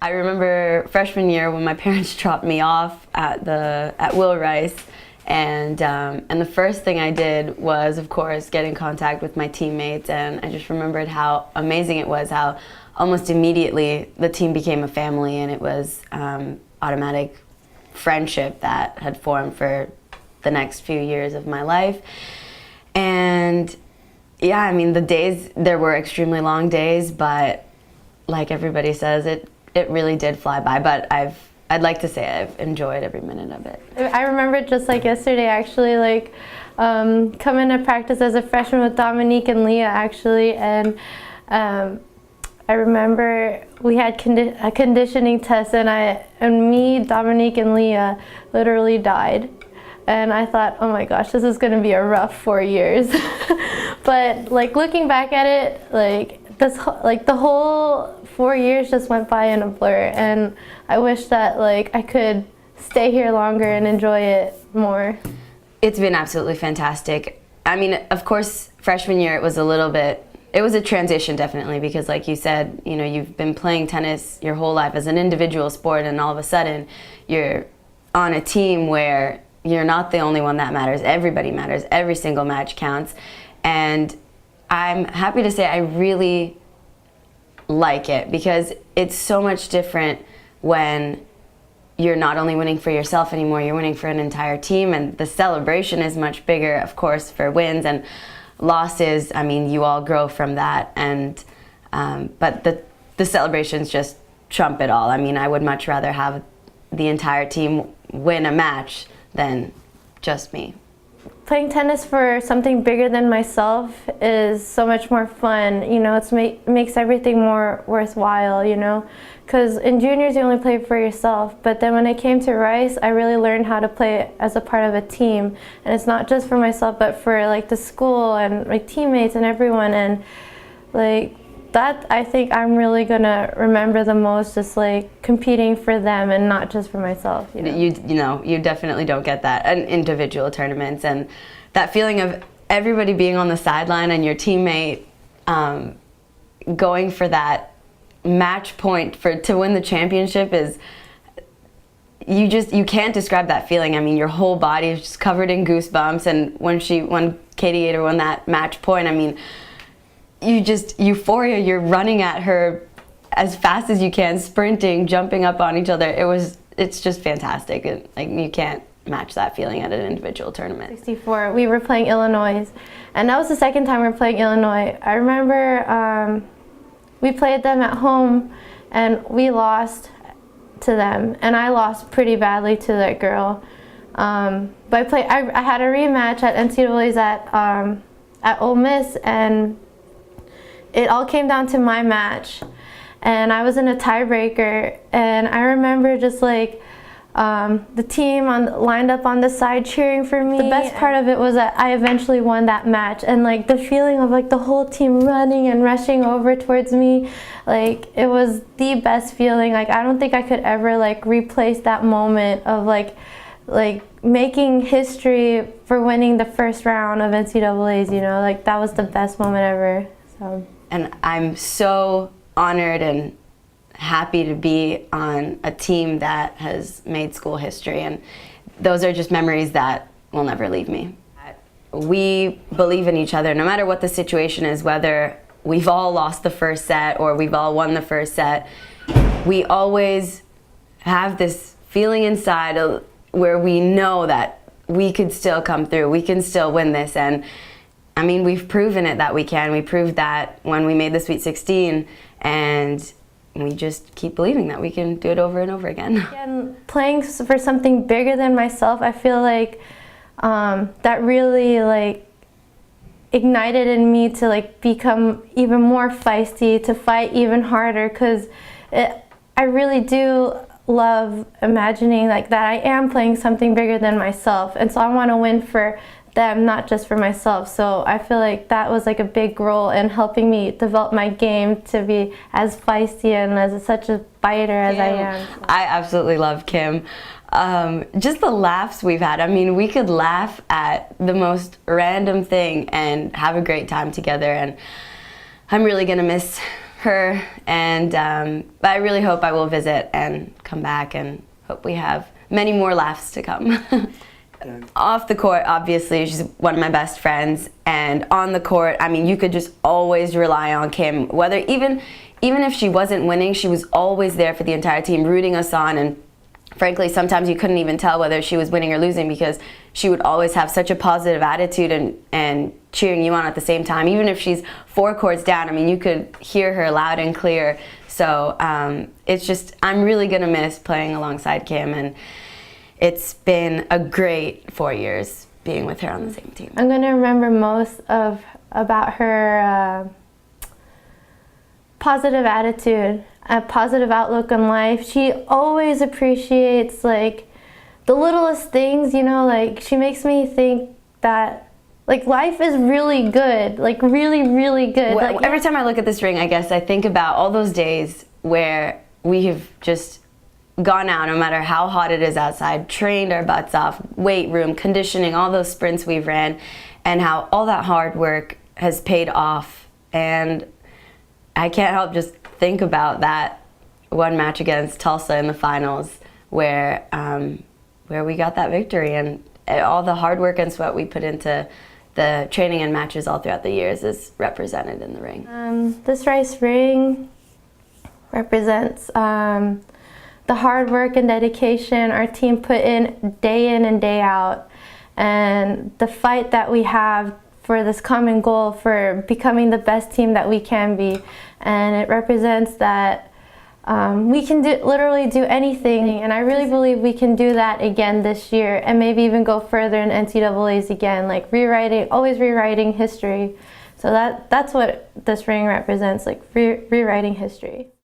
I remember freshman year when my parents dropped me off at Will Rice, and the first thing I did was, of course, get in contact with my teammates, and I just remembered how amazing it was, how almost immediately the team became a family, and it was automatic friendship that had formed for the next few years of my life. And yeah, I mean, there were extremely long days, but like everybody says, it really did fly by, but I'd like to say I've enjoyed every minute of it. I remember just like yesterday, actually, like coming to practice as a freshman with Dominique and Leah, actually, and I remember we had a conditioning test, and me, Dominique, and Leah literally died. And I thought, oh my gosh, this is going to be a rough 4 years. But like looking back at it, like the whole 4 years just went by in a blur, and I wish that like I could stay here longer and enjoy it more. It's been absolutely fantastic. I mean, of course, freshman year it was a transition, definitely, because like you said, you know, you've been playing tennis your whole life as an individual sport, and all of a sudden you're on a team where you're not the only one that matters. Everybody matters. Every single match counts. And I'm happy to say I really like it, because it's so much different when you're not only winning for yourself anymore, you're winning for an entire team, and the celebration is much bigger, of course, for wins and losses. I mean, you all grow from that, and but the celebrations just trump it all. I mean, I would much rather have the entire team win a match than just me. Playing tennis for something bigger than myself is so much more fun. You know, it makes everything more worthwhile, you know, because in juniors you only play for yourself, but then when I came to Rice, I really learned how to play as a part of a team, and it's not just for myself but for like the school and my teammates and everyone, and like that I think I'm really gonna remember the most, just like competing for them and not just for myself. You know, you definitely don't get that in individual tournaments, and that feeling of everybody being on the sideline and your teammate going for that match point to win the championship is, you can't describe that feeling. I mean, your whole body is just covered in goosebumps, and when Katie Gator won that match point, I mean, euphoria, you're running at her as fast as you can, sprinting, jumping up on each other. It's just fantastic. Like, you can't match that feeling at an individual tournament. 64, we were playing Illinois, and that was the second time we were playing Illinois. I remember we played them at home and we lost to them, and I lost pretty badly to that girl. But I had a rematch at NCAA's at Ole Miss, and it all came down to my match, and I was in a tiebreaker, and I remember just like the team lined up on the side cheering for me. The best part of it was that I eventually won that match, and like the feeling of like the whole team running and rushing over towards me, like it was the best feeling. Like I don't think I could ever like replace that moment of like making history for winning the first round of NCAA's, you know, like that was the best moment ever. So. And I'm so honored and happy to be on a team that has made school history, and those are just memories that will never leave me. We believe in each other no matter what the situation is, whether we've all lost the first set or we've all won the first set. We always have this feeling inside where we know that we could still come through, we can still win this, and I mean, we've proven it that we can. We proved that when we made the Sweet 16, and we just keep believing that we can do it over and over again. And playing for something bigger than myself, I feel like that really like ignited in me to like become even more feisty, to fight even harder, because I really do love imagining like that I am playing something bigger than myself, and so I want to win for them, not just for myself. So I feel like that was like a big role in helping me develop my game to be as feisty and as such a fighter as I am. I absolutely love Kim. Just the laughs we've had. I mean, we could laugh at the most random thing and have a great time together, and I'm really gonna miss her, and but I really hope I will visit and come back, and hope we have many more laughs to come. Off the court, obviously, she's one of my best friends, and on the court, I mean, you could just always rely on Kim. Whether even if she wasn't winning, she was always there for the entire team, rooting us on, and frankly, sometimes you couldn't even tell whether she was winning or losing because she would always have such a positive attitude and cheering you on at the same time. Even if she's 4 courts down, I mean, you could hear her loud and clear. So it's just, I'm really going to miss playing alongside Kim, and it's been a great 4 years being with her on the same team. I'm going to remember most about her positive attitude, a positive outlook on life. She always appreciates like the littlest things, you know, like she makes me think that like life is really good, like really, really good. Well, like, every time I look at this ring, I guess I think about all those days where we have just gone out, no matter how hot it is outside, trained our butts off, weight room, conditioning, all those sprints we've ran, and how all that hard work has paid off. And I can't help just think about that one match against Tulsa in the finals where we got that victory, and all the hard work and sweat we put into the training and matches all throughout the years is represented in the ring. This rice ring represents the hard work and dedication our team put in and day out, and the fight that we have for this common goal for becoming the best team that we can be. And it represents that we can literally do anything, and I really believe we can do that again this year, and maybe even go further in NCAAs again, like always rewriting history. So that's what this ring represents, like rewriting history.